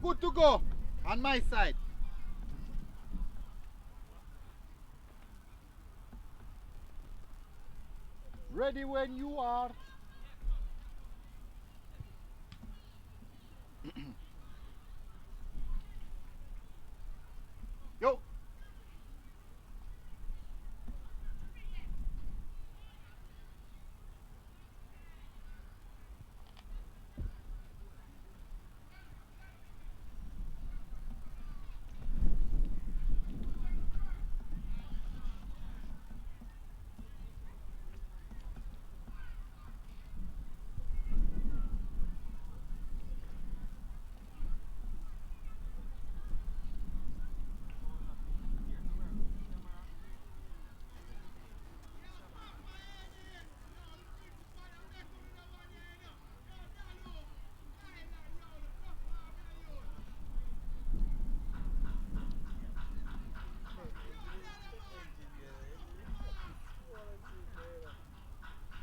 good to go on my side. Ready when you are. Yo.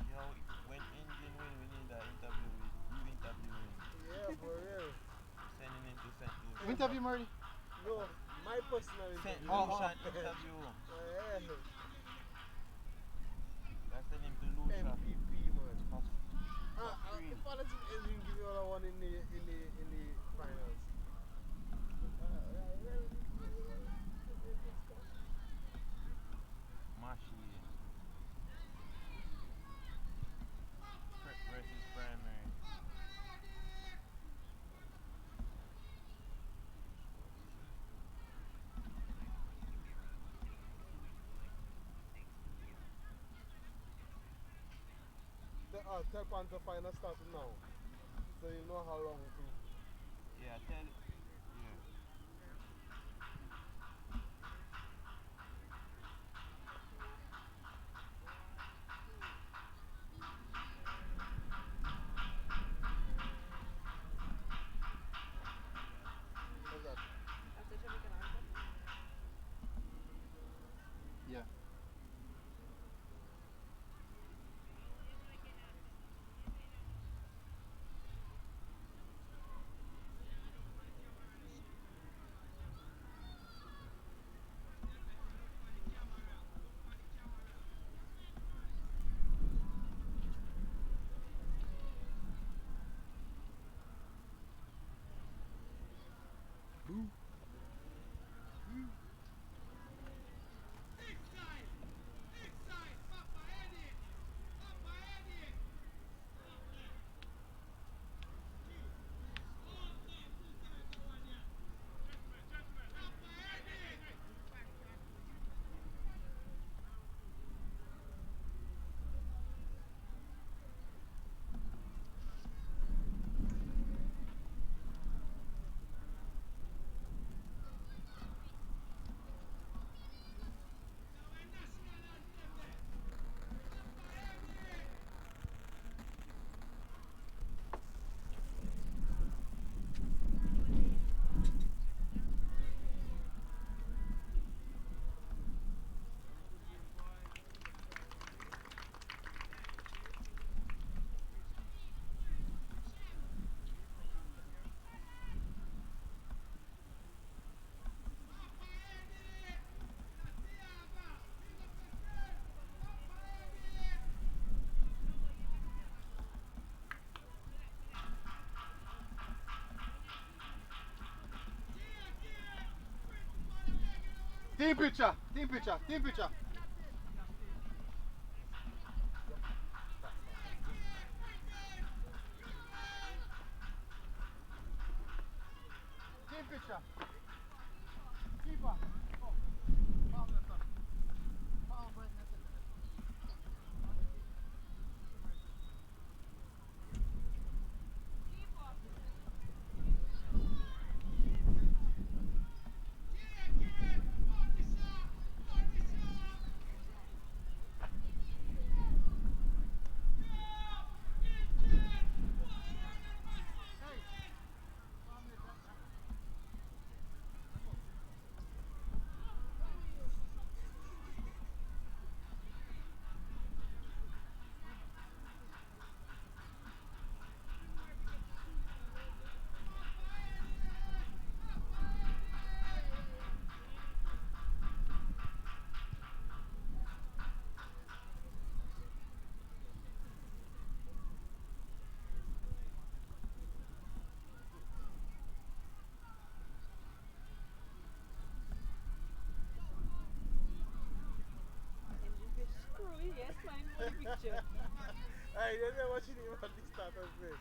You know, when engine win, we need an interview with you interviewing. Yeah, for real. Sending him to St. Lucia. Interview Murray. No, my personal St. interview. Lucia interview. Yeah. I send him to Lucia MPP man. for free. If Alex Engine give you another one in the finals. Machine. Prep versus primary. Tell Panther final starting now. So you know how long to. Yeah, tell. Yeah. What's that? Yeah. Team picture. Team picture. Team picture. Team picture. Keeper. Oh. Foul, sir. Foul, Brandon. Hey, they never watching him at this start of this.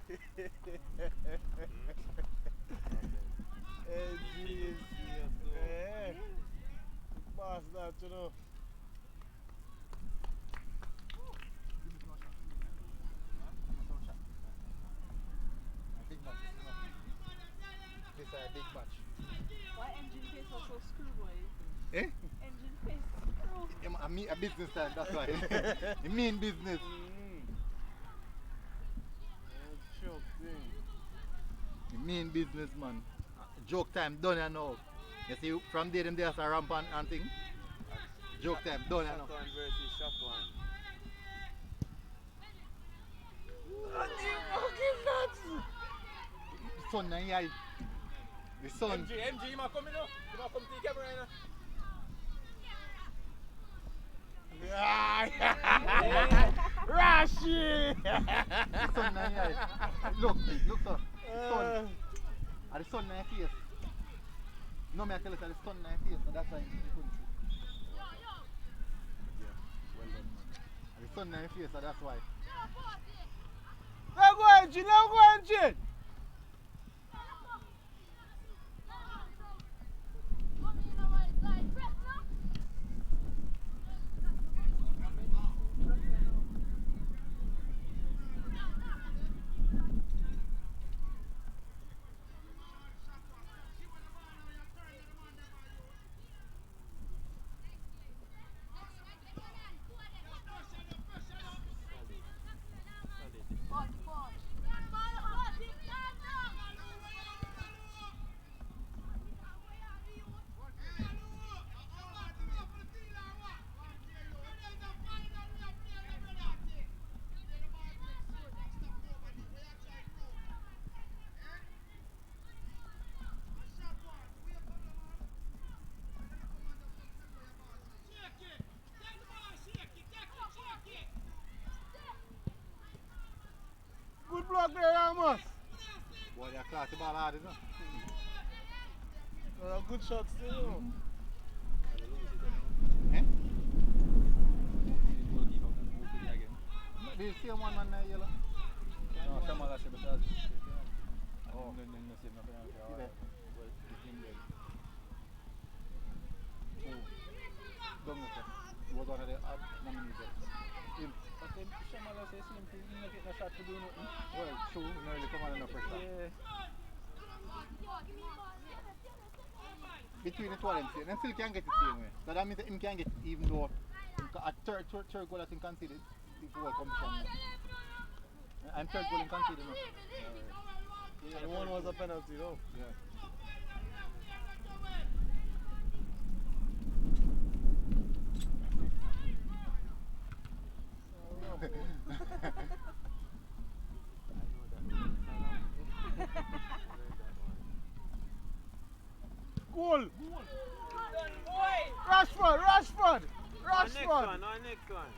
Hey, hey, jeez. Hey, boss that, you know. Big match. This is a big match. Why engine face was so screwboy? Eh? Engine face screw. A business time, that's why. You mean business. Choke thing. You mean business, man. Joke time done and now. You see, from there, them there's a ramp and thing. Joke time done and now. Shotgun versus shotgun. What the fuck is that? The sun and eye. The sun. MG, you might come in now. You might come to the camera right now. Rashi! The sun and eye. Look, sir. The sun. And the sun in your face. No, me I tell you, the sun in your face, so that's why you couldn't see. Yeah, well done, man. And the sun in your face, so that's why. Now go engine, now go engine! Good block there, Amos. Boy, you're class the ball hard, isn't it? Good shot still. Eh? Do you see one man yellow? No, Shamala said because Oh. no see no penalty. See that? Well, the thing there. Don't look at it. Was one of the nominated. Him. But then Shamala says same thing, he not get no shot to do nothing. Well, true, he not really come on enough pressure. Yeah. Between the two of them, see, them still can get it same way. So that means that him can get it even though a third goal has been conceded before competition. And third goal in conceded now. And one was a penalty, no? Yeah. Goal! Rashford! Rashford! Next Rashford! one, next one.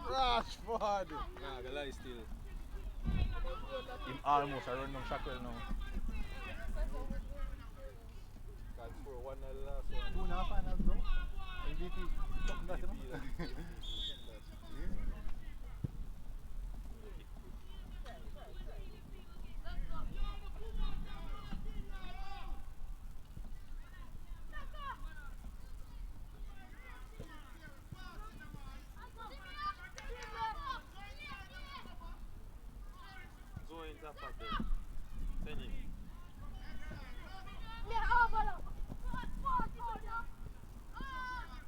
Rashford! Nah, the lie still. Him almost a run down Shackwell now. Can score one of the last one. Two now finals, bro. MVP. Something that, you know. Zo in that packet. Send him.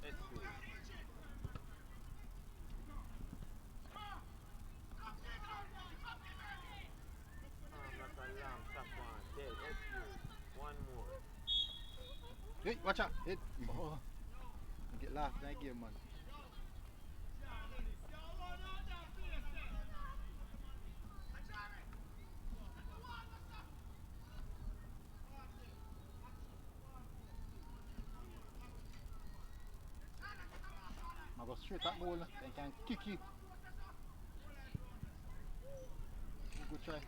Excuse. That's a lamb, tap one. Dead, excuse. One more. Hey, watch out. Hit. Oh. Get last night game, man. I go straight at goal and can kick it. Good try.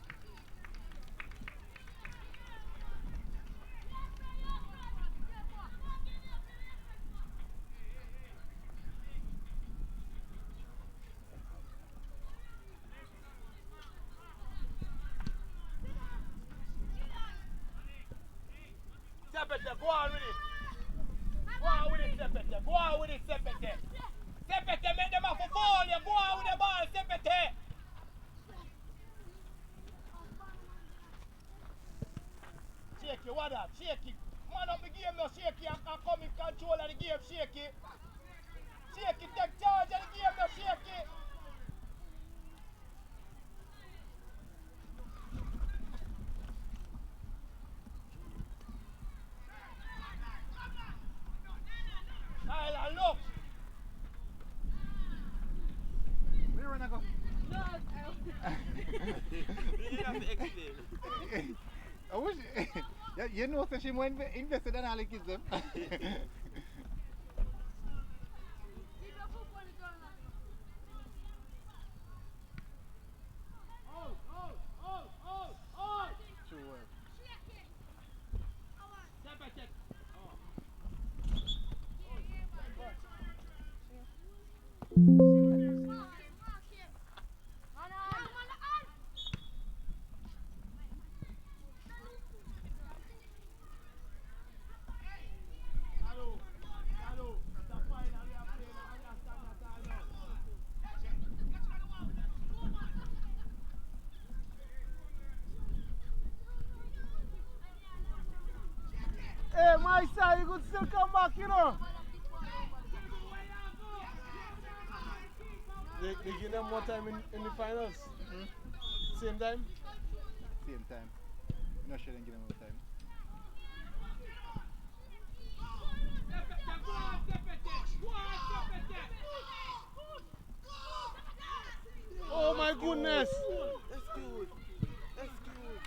Sepete, go on with it. Go on with it, Sepete. Go on with it, Sepete. Sepete, make them have a ball. You go on with the ball, Sepete. Shake it, what up? Shake it. Man up the game now, shake it. And come in control of the game, shake it. Shake it, take charge of the game now, shake it. Tyler, look. Where wanna go? No, You didn't have to explain. I wish you know that she more invested than all the kids them. True word. Hey, my side, you could still come back, you know. They give them more time in the finals. Same time? Same time. No sure didn't give them more time. Oh my goodness! That's good. That's good.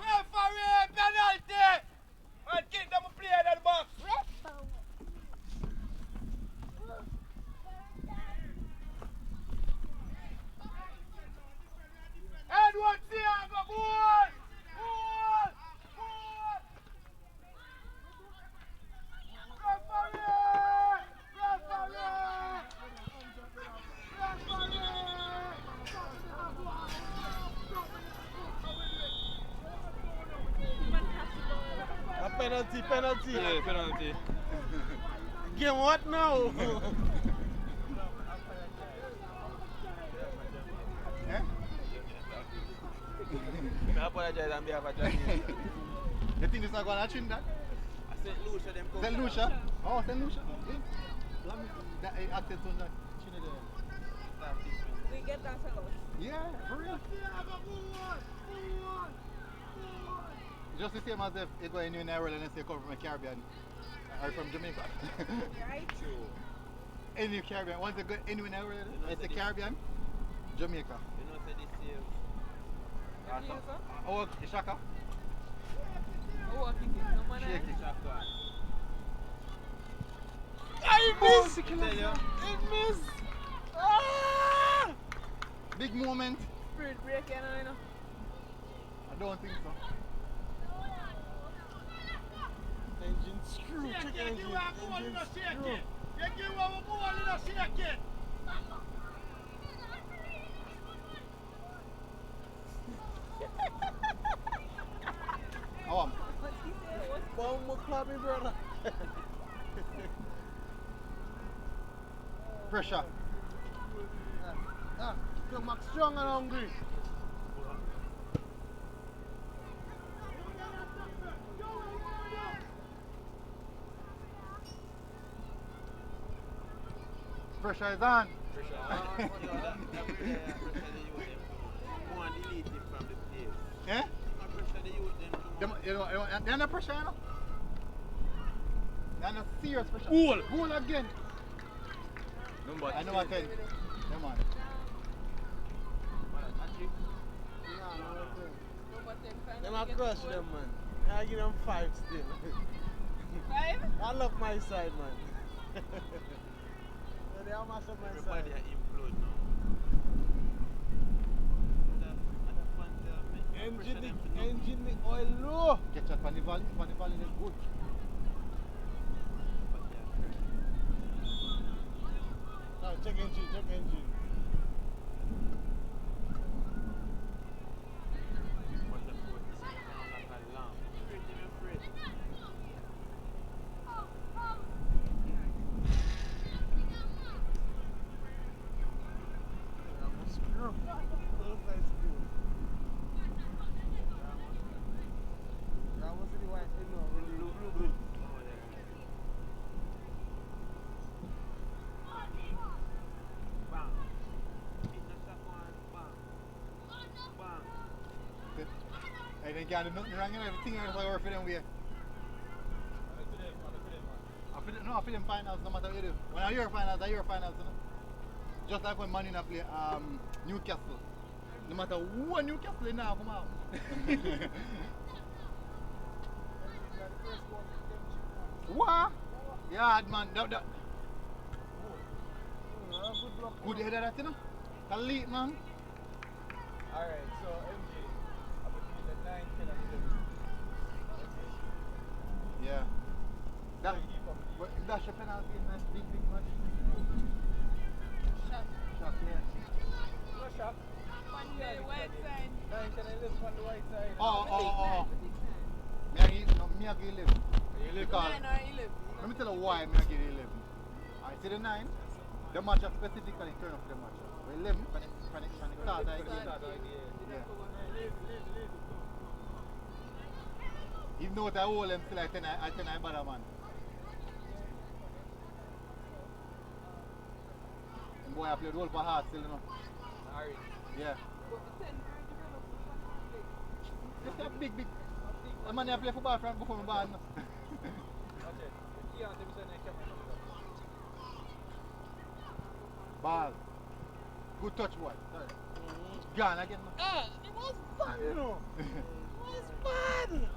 Referee, penalty! And kick them a play in the box. Edward Thiago, goal! Goal! Goal! Referee! Referee! A penalty, penalty. Yeah, penalty. Game what now? Eh? I apologize on behalf of Johnny. You think this not going to Trinidad? I said Lucia, them come. St. Lucia? Oh, St. Lucia. Yeah. That access on that Trinidad. we get that a lot. Yeah, for real. Just the same as if you go in Ireland and say come from the Caribbean or from Jamaica. Right? True. Any Caribbean. Once you go anywhere in Ireland, it's the Caribbean, Jamaica. You know, say this year. Oh, Shaka. Oh, I think it's no man. Shake it. Shaka. I miss! I tell you. I miss! Ah! Big moment. Spirit break, you know. I don't think so. Engine screw, check engine. Engine screw. You give one a ball in a shake it. Oh, What's he say? What's Bomb clap me, brother. pressure. Come back strong and hungry. Pressure is on. Pressure. That pressure the youth them. Go and delete him from the place. Eh? I pressure the youth them. They're under pressure, you know? They're under serious pressure. Goal. Goal again. Number I know what 10. Come on. Them I crush them, man. I give them 5 still. 5? I love my side, man. So they are mash up my Everybody side. implode now. Engine the oil low. Get shot on the valley is good. check engine. But the foot is like a lamb. Afraid, you're afraid. Bang. Hit the shot one. Bang. Bang. I think can't do nothing wrong, you know, everything is over for them way. No, I feel them finals, no matter what you do. When I hear finals, you know. Just like when Man United play Newcastle. No matter what Newcastle is now, come out. What? Yeah, man. Good head of that, you know. Can lead, man. Alright, so MJ, between the 9, 10, and 11. Yeah. That's a penalty in that big match. Shot. Shot, yeah. No shot. On the white side. 9, 10, and 11 on the white side. Oh. Me I give 11. Because, 9 or 11. let me tell you why me I give 11. I see the 9, the match are specifically turn off the match. But 11, when it start, I give. Even though I hold them still I tell I bother man. And boy I played role for heart still, you know. Alright. Yeah. But the 10 very developed for the Just a big. The man I play football from before my band. Ball. Good touch, boy. Sorry. Gone again, man. It was fun, you know. It was fun.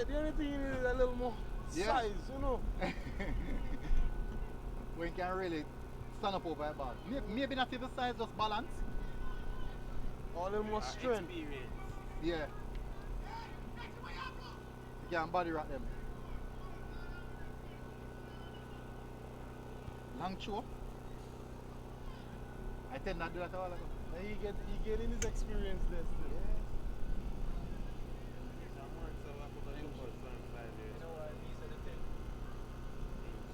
The only thing is a little more size, you know. When you can really stand up over a ball. Maybe not even size, just balance. All a little more strength. Experience. Yeah. You can body rock them. Long choke. I tend not to do that all ago. And he getting his experience there still. Some work, so I put on the bus for 5 years. You know what? These are the 10.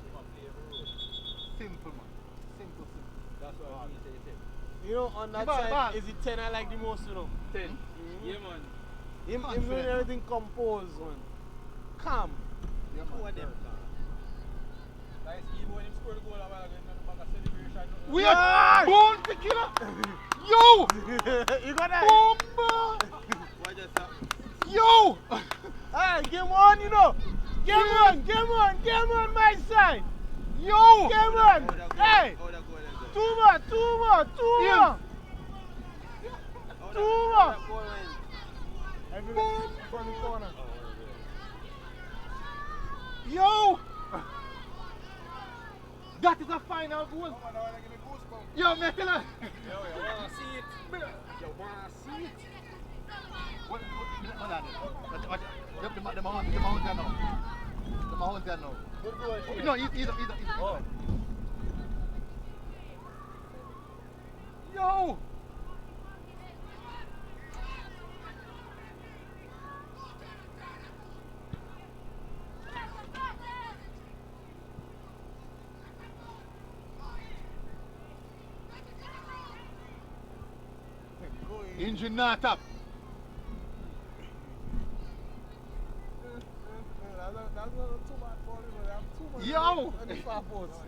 You must play every role. Simple, man. Simple. That's why he say 10. You know, on that Ball, side, ball. is it 10 I like the most, you know? 10. Yeah, man. Him Confident, doing man. everything composed, man. Calm. Yeah, Who are man. them? Like, even when he scored the goal a while ago, he back a celebration. We Yeah. are born to kill. Yo! You got that? Bomba! What just happened? Yo! Hey, game on, you know. Game on my side. Yo! Game on. Hey, How that goal is it? two more. Yeah. Two more. That goal went. Everybody from the corner. Yo! That is a final goal. Yo, make it Yo, you wanna see it? You wanna see it? Hold on. The Mahoney now. The Mahoney now. Good goal, Shane. No, either. Oh. Yo! Engine not up. That's not too bad for you, know. They have too much Yo! on the far post.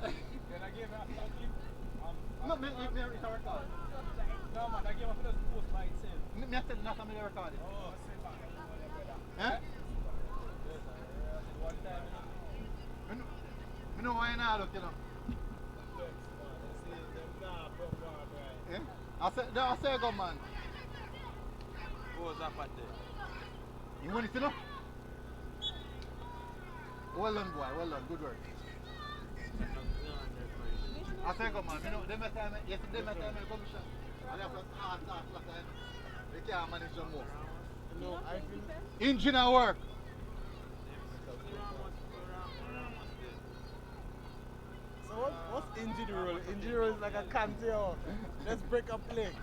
Then I gave that give. No, me it's a record. No, man, I gave up for the post by itself. Me tell not a record. Oh, send back. Eh? One time, Me know why not look, you know. Eh? I say go man. Who was up at there? You want it to know? Well done, boy. Well done. Good work. I say go man. You know, them time, yesterday my time I come shot. I have to start last time. They can't manage no more. No, I feel Engine at work. so. What's injury rule. Injury rule is like a canteo. Let's break up leg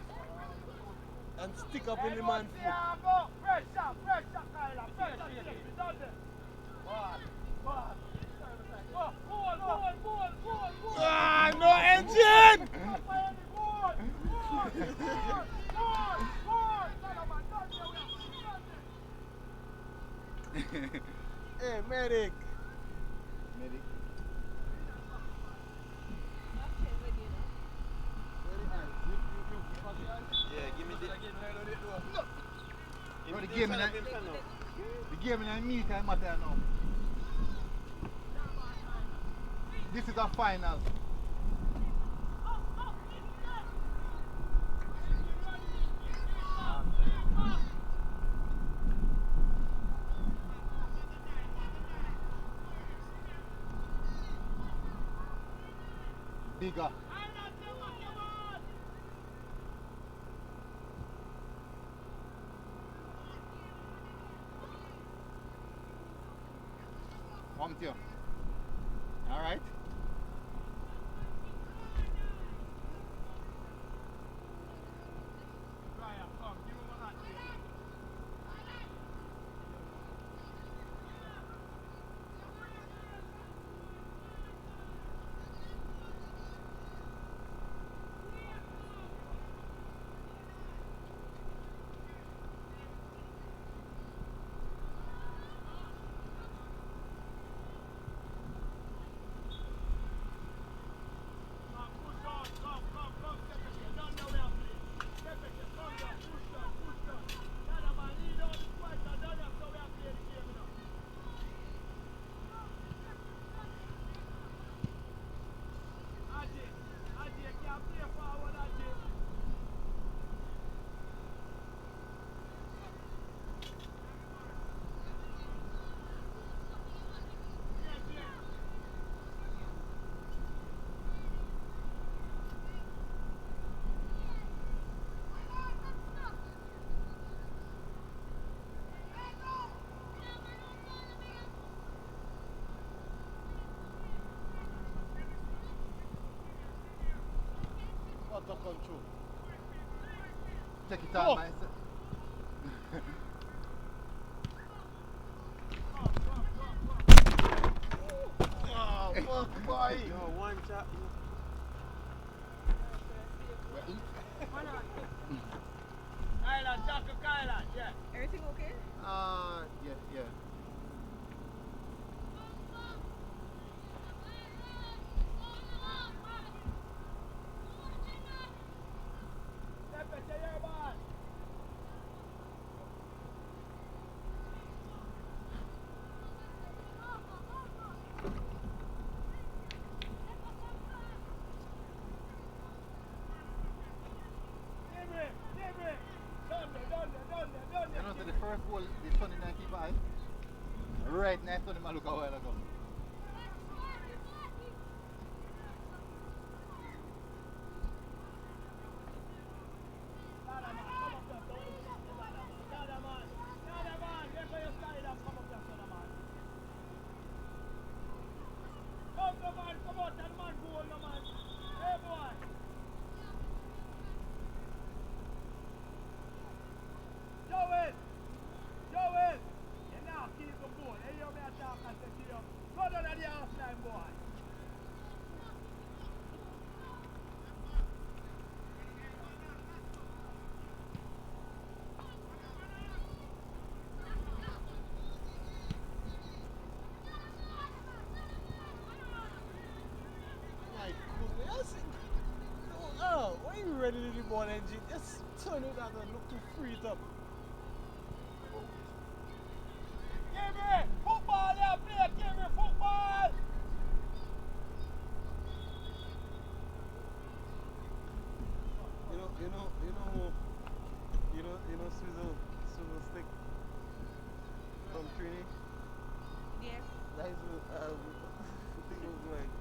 and stick up in the man's foot. Thiago, pressure, Kyla, pressure, done it. Ball. Goal. Ah, no engine! Hey, medic. Medic. Yeah, give me the... Bro, the game in a meet time matter now. This is a final. Bigger. Come to you. All right. Out of control. Take it on, man. Oh, fuck, boy. Yo, one shot. Kyla, yeah. Everything okay? Yeah. You know, so the first goal, the Sunday night keeper eye. Right now, Sunday man look a while ago. Joel, you now keep the ball. Hey, you may attack and say to you, go down at the half time, boy. My goodness. Oh, why you ready to the ball engine? Just turn it out and look to free it up. Give me football, yeah, play. Give me football. Swizzle stick from Trini. Yes. That is what thing was like.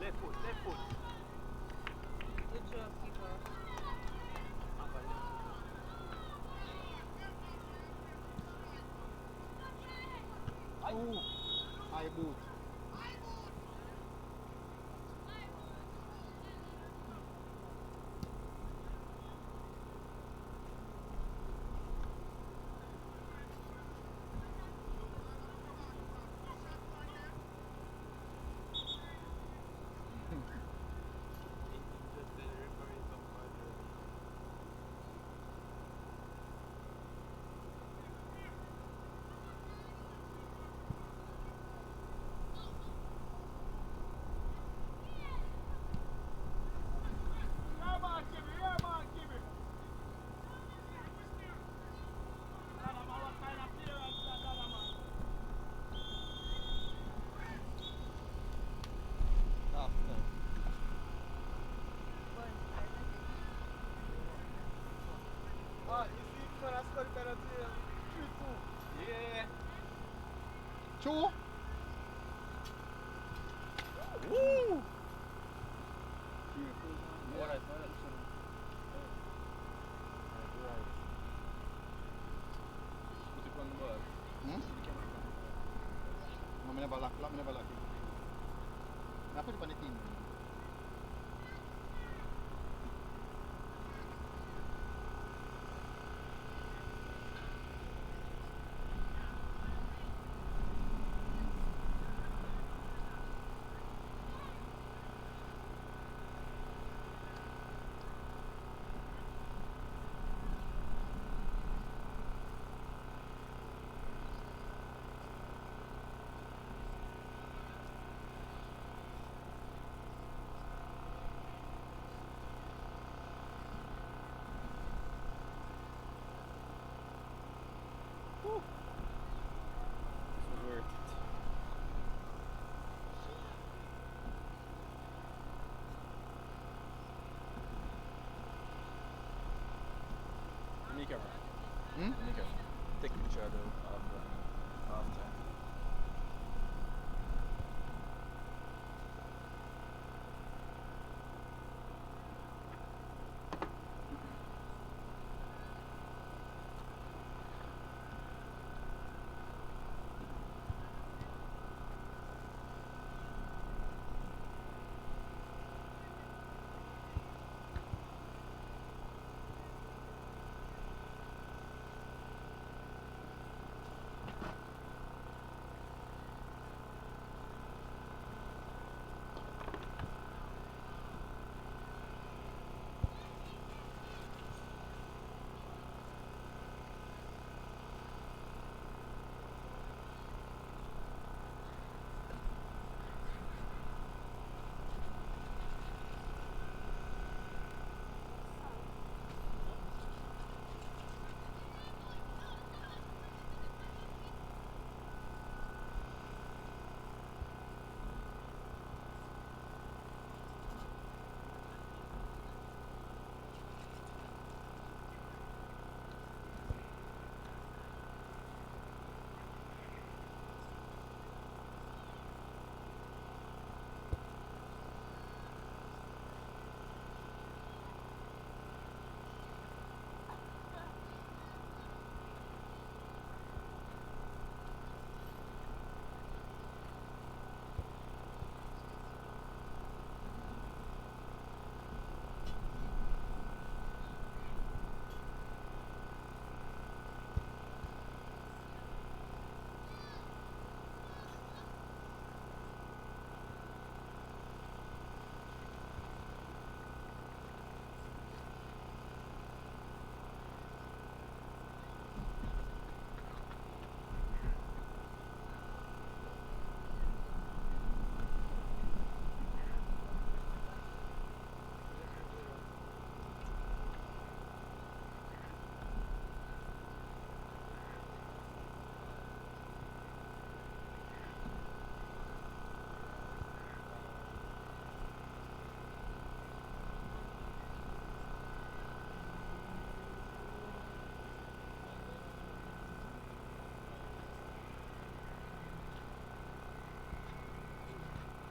Left foot. Good job, keeper. Ooh. High boot. Interested in referring some budget. Yeah, man, give me. Yeah, man, give me. Dada, man, what kind of clearance that, Dada, man? Half time. Ah, you see, man, I scored penalty. 3-2. Yeah. Two. Woo! What I Put it on the ball. No, me never lock it. Me never lock it. I put it on the team. This was worth it. Mika, Mika, take a picture of the half time.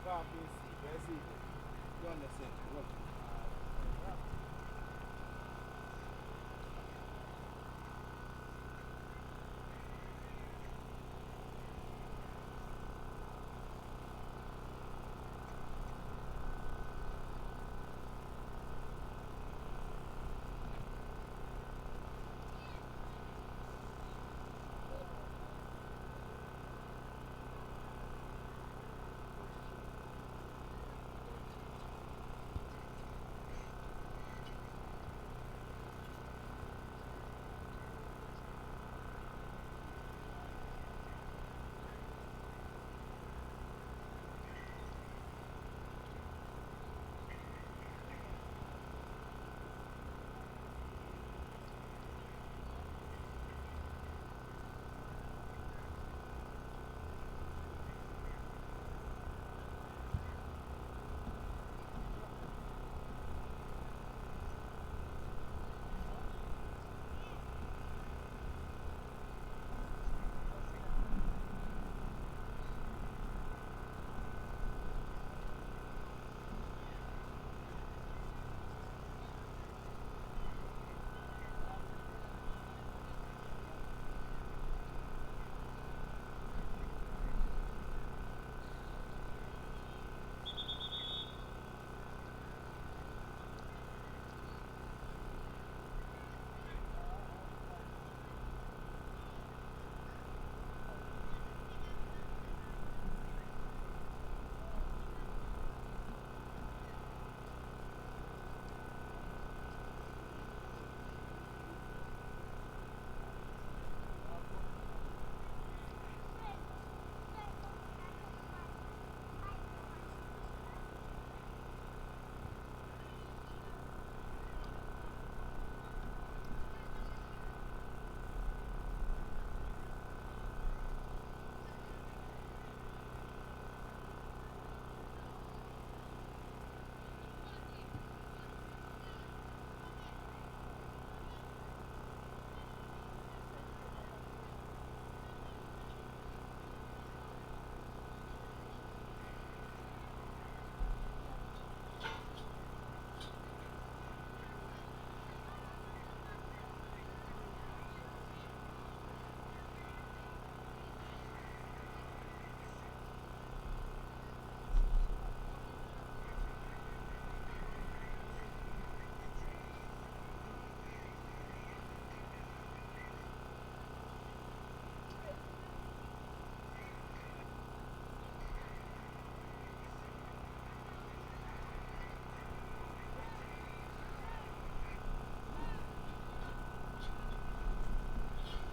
Can't be see. Where's it? You understand? Look.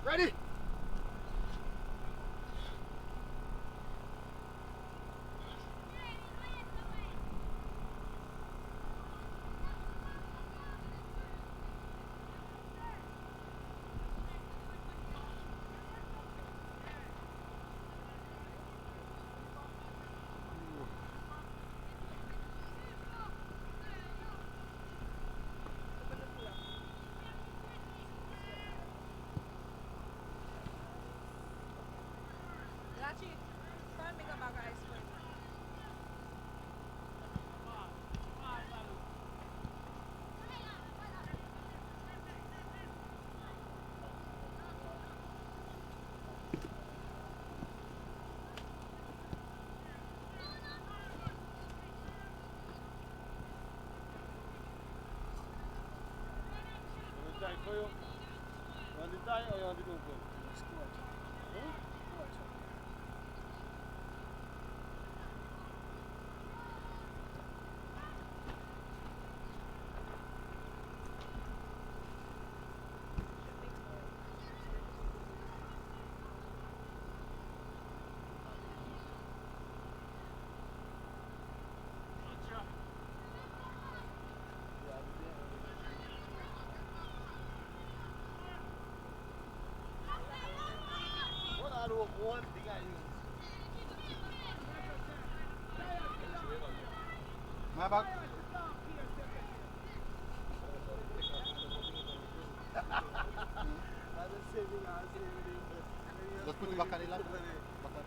Ready? Rachi, find me a bag of ice cream. You want the tie for you? You want the tie or you want the open? Huh? What are those one thing I use? My bag. That's the same thing I say with the Just put it back on the land. Back on.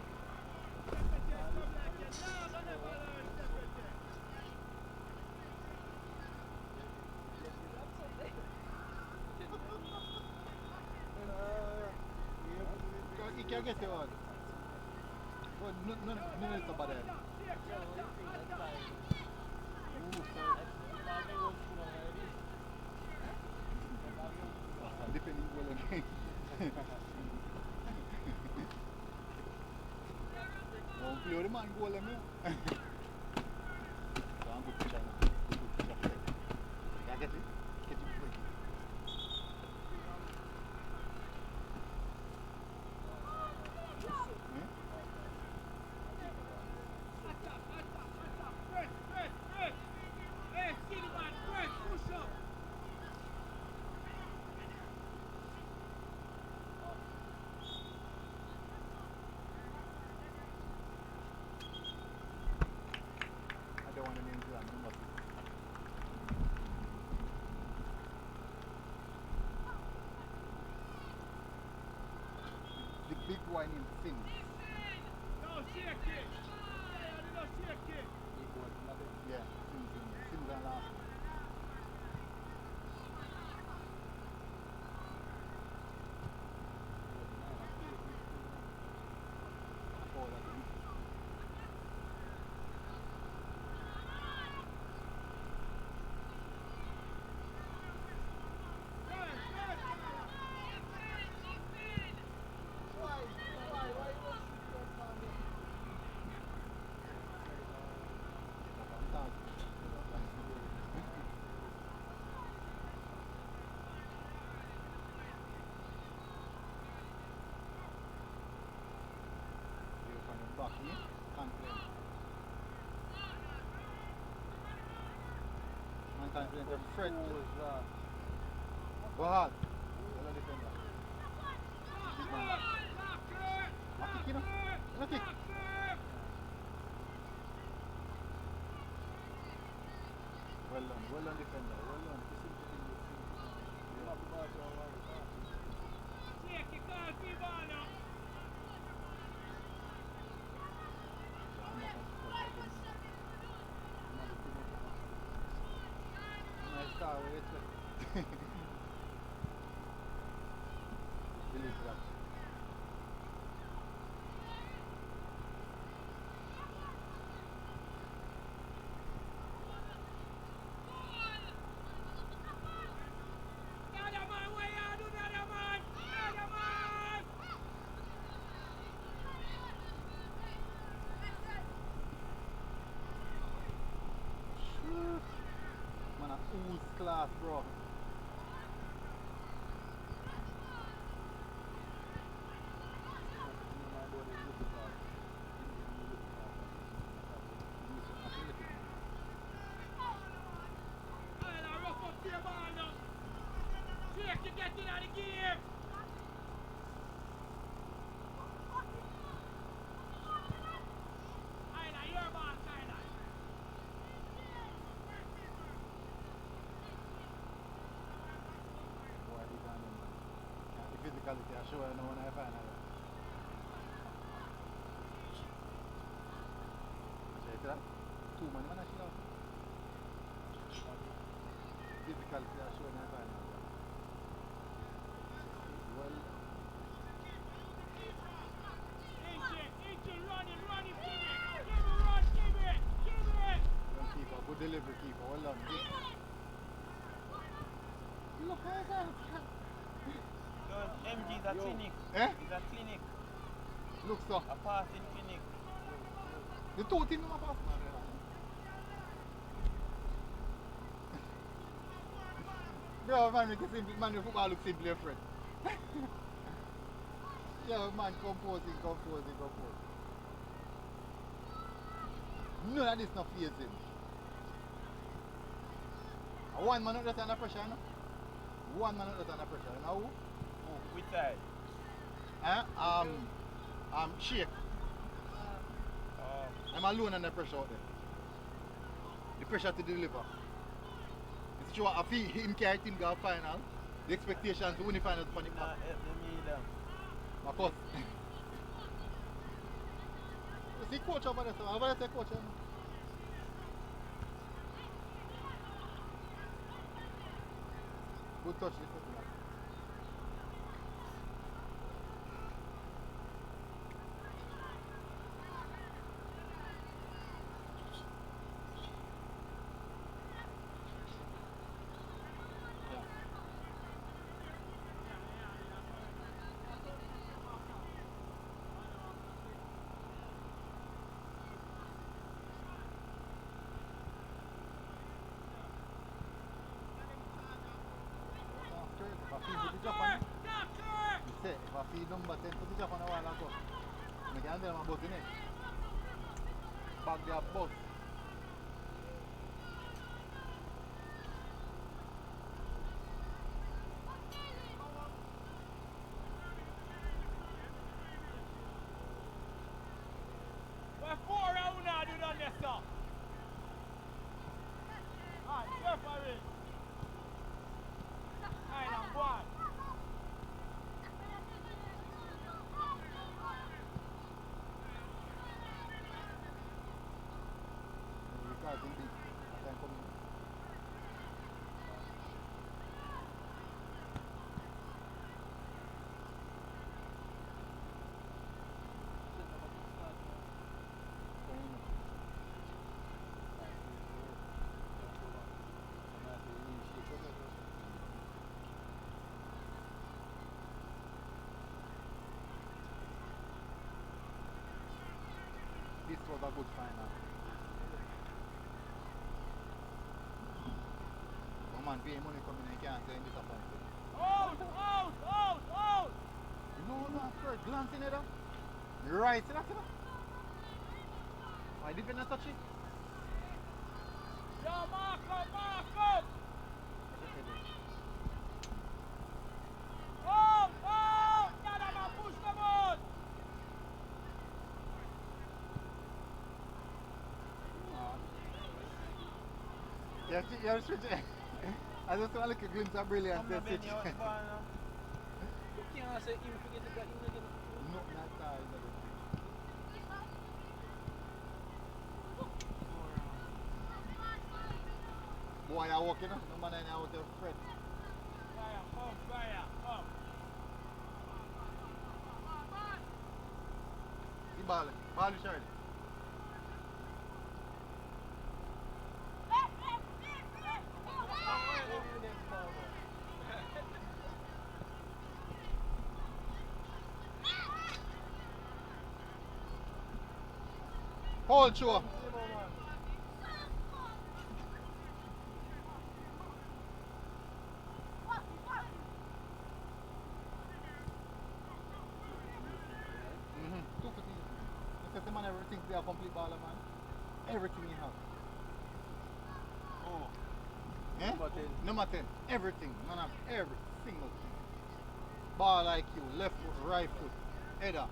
You can't get your one. Oh, no, it's about that. Ooh, sorry. Depending on the Oh, play the man goal them. So I'm good pitcher now. Good pitcher play. Yeah, get it? Get it quick. I don't want to name Zealand, you must be. The big one in Sin. Yeah, Sin's the last one. Oh, that's it. Back, yeah? Confident. Man confident of Fred. Go hard. Well defender. Big man. A kick, you know? A kick. Well done defender. Well done. Nice start with it. Believe that. get in the game. Aina, your ball, Aina. Boy, they can't win, man. The physicality I show you now when I find out. Check that. Two man, man, I should have. Physicality I show you when I find out. Well, Inche, running, give it. young keeper, good delivery keeper, well done. Look at that. MG is a clinic. Eh? It's a clinic. Look so. A passing clinic. The two teams are pass, man. Bro, man, make it simple. Man, the football looks simple, friend. Yeah, man, composing. None of this not phase him. One man out there under pressure, no? One man out there under pressure. Now who? Oh, which side? Sheikh. I'm alone under pressure out there. The pressure to deliver. It's true, I feel him carry team go final. The expectations to win the final for the Nah, help me them. of course. You see coach over there, so over there coach. Good touch, this is that. If I feed number 10 to the Japan a while ago, I can tell them about it. Back their bus. We're 4 round now, do done this stuff. Alright, referee. Aina, go on. This was a good final. Come on, pay money coming in, you can't say I'm disappointed. Out! You know that first glance in it, right, see that, see that? Why did you not touch it? Yo, mark up! Out! Get him and push them out! You're switching. I just want to look a glimpse of brilliance. Come Then on, switch. Benny, out the ball now. You can't say him forget to get him again. No, not that. Boy, you're walking up. No man, you're out there, Fred. Fire, come. The ball. Ball is Charlie. Hold sure. Because the man everything they are complete baller, man. Everything he have. Oh. Eh? Number 10. Number 10. Everything. Man have every single thing. Ball like you, left foot, right foot, header.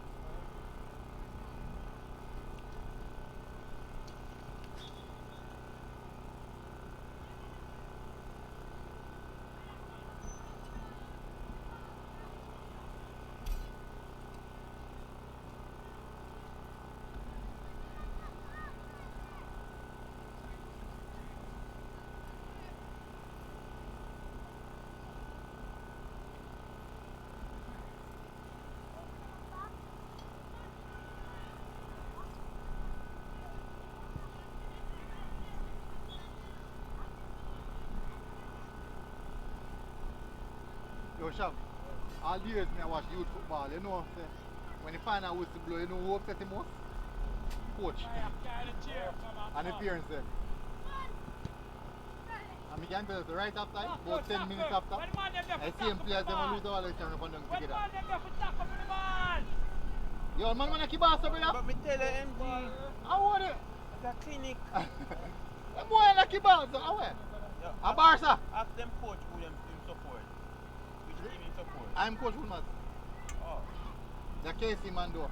Yo, Shav, all the years me I watch youth football, you know, say, when you find out whistle blow, you know who upset him most? Coach. And the parents there. And me can tell you, so right after, about 10 minutes after, I see him players, them will lose all the turn up and down together. Yo, man, wanna keep us, brother? But me tell you, MG, I want it. it's a clinic. Them boy wanna keep us, how where? A Barca. Ask them coach who them team support. Which team him support? I'm Coach Wilmaz. Oh. The KC man though.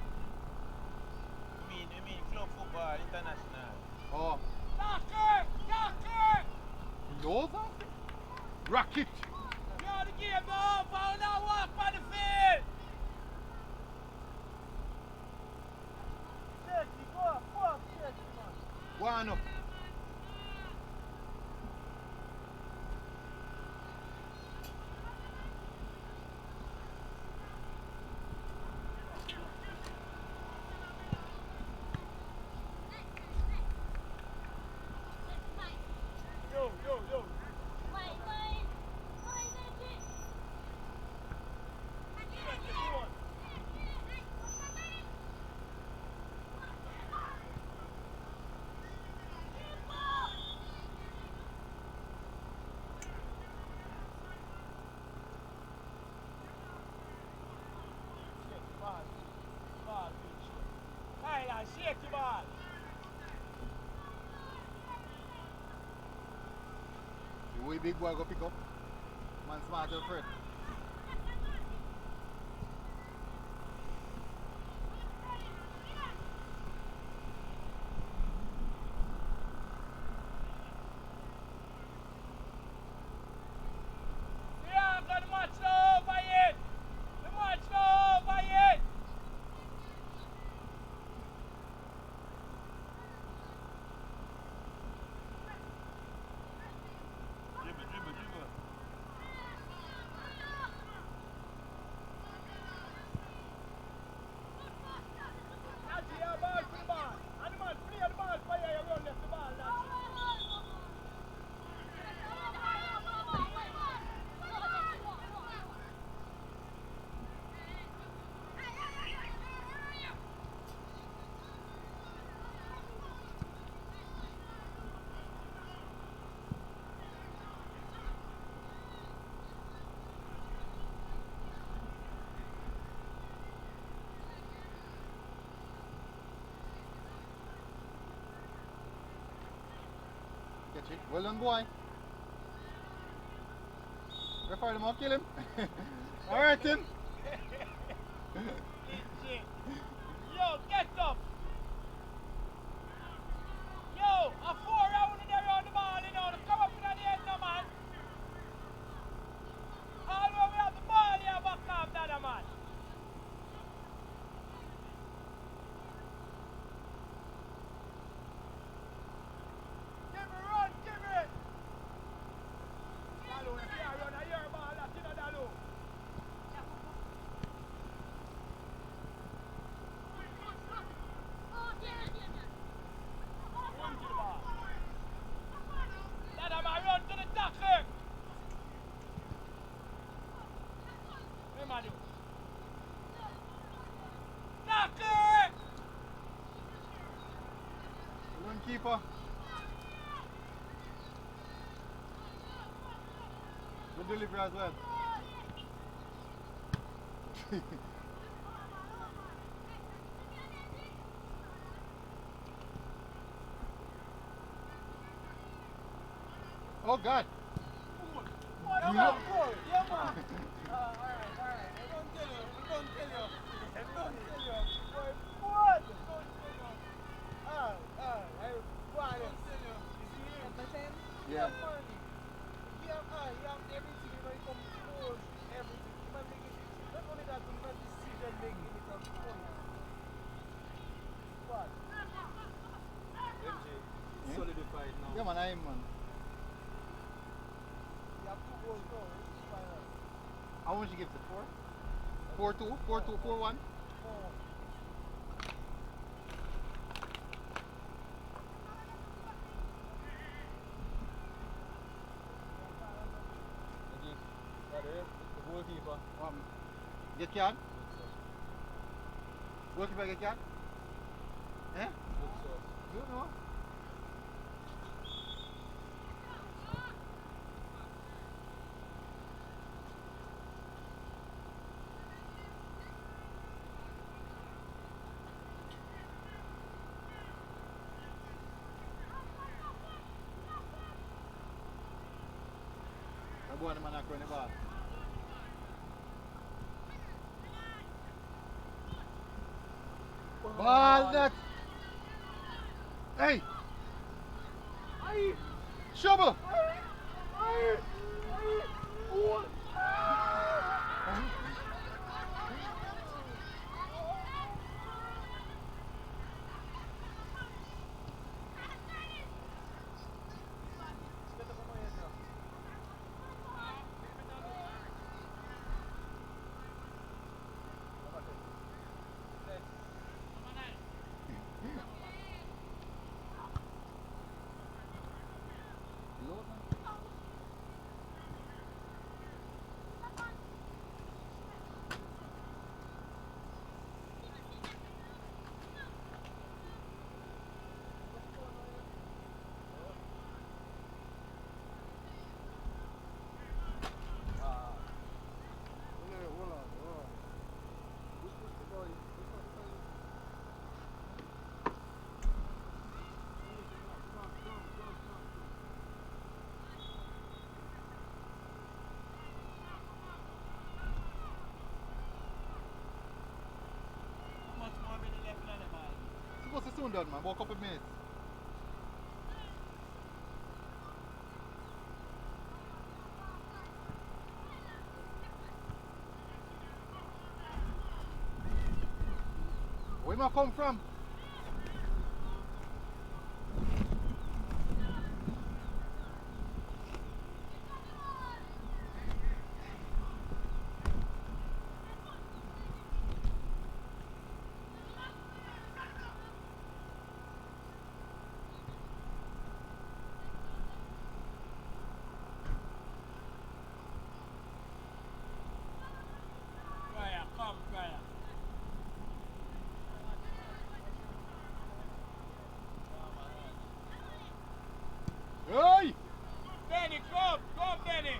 You mean club football, international. Oh. Doctor! Doctor! Those Rocket. Yo, the game over. Now walk on the field. Shaky, go up, Shaky, man. Go on up. Yo. Shake the ball. The way big boy go pick up. Man smart and afraid. Yeah, got the match now over yet. The match now over yet. Dribble. Nazi, a ball for the ball. And the man play the ball for you, you run left the ball, Nazi. Catch it. Well done, boy. Referee them out, kill him. Alright, Tim. Yo, get up. Yo, a 4 round in there around the ball, you know. Come up in the end, no, man. All over we have the ball here, back off the other man. Give me run, give me. Dalu, if you run a year ball, that's in a Dalu. Run to the ball. That man run to the tackle. What am I doing? Tackle! Well done, keeper. Good delivery as well. Oh God. What You about know- goal? Yeah, man. Alright. man, I am, man. You have 2 goals now. It's final. How much you give it? 4? 4-2? 4-2? 4-1? 4-1. The goalkeeper. Get can? Goalkeeper get can? Eh? Looks so. You know? I go on the man across the ball. Ball that. Hey! Shovel! Much more minute left in the ball. Supposed to soon done, man. About a couple of minutes. Where am I come from? Fryer, come, Fryer. Hey! Benny, come! Come, Benny!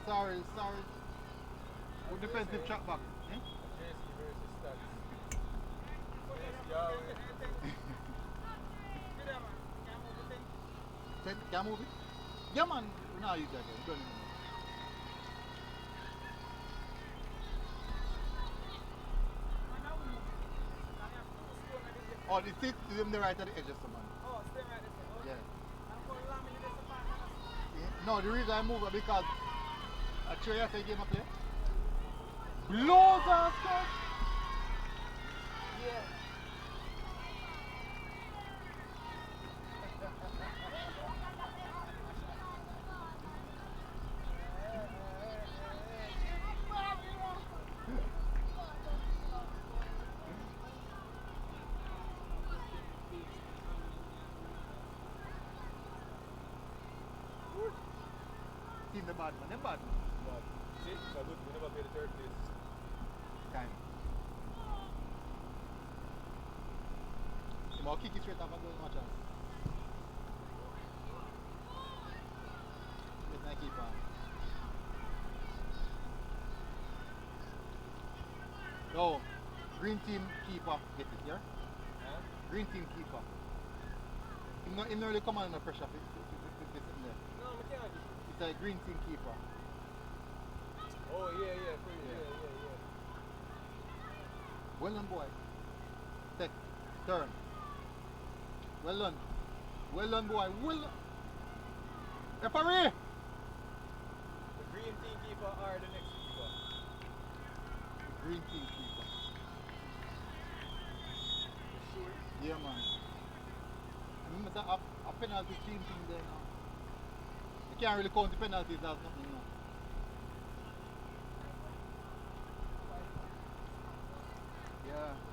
Sorry. Good defensive track back. Eh? JC versus Stats. JC always. Can I move it? Yeah, man. No, you got it. You don't even know. Oh, the seat is on the right at the edge of someone. Oh, stay right there. Yeah. I'm going to allow me to do some partners. No, the reason I move it because I show you a game of play. Blows and stuff. Yeah. Team the bad man, them bad man. But see, it's a good. We never pay the third place. Time. I'll kick it straight off and go in my chance. Get my keeper. No, green team keeper get it, yeah? Huh? Green team keeper. He no really come under pressure if it's in there. No, we can't. It's a green team keeper. Oh yeah, yeah, for you. Yeah. Well done, boy. Take. Turn. Well done. Well done, boy. Well done. Referee! The green team keeper or the next keeper? Green team keeper. You sure? Yeah, man. Remember that a penalty team thing there now. You can't really count the penalties as nothing now. Yeah.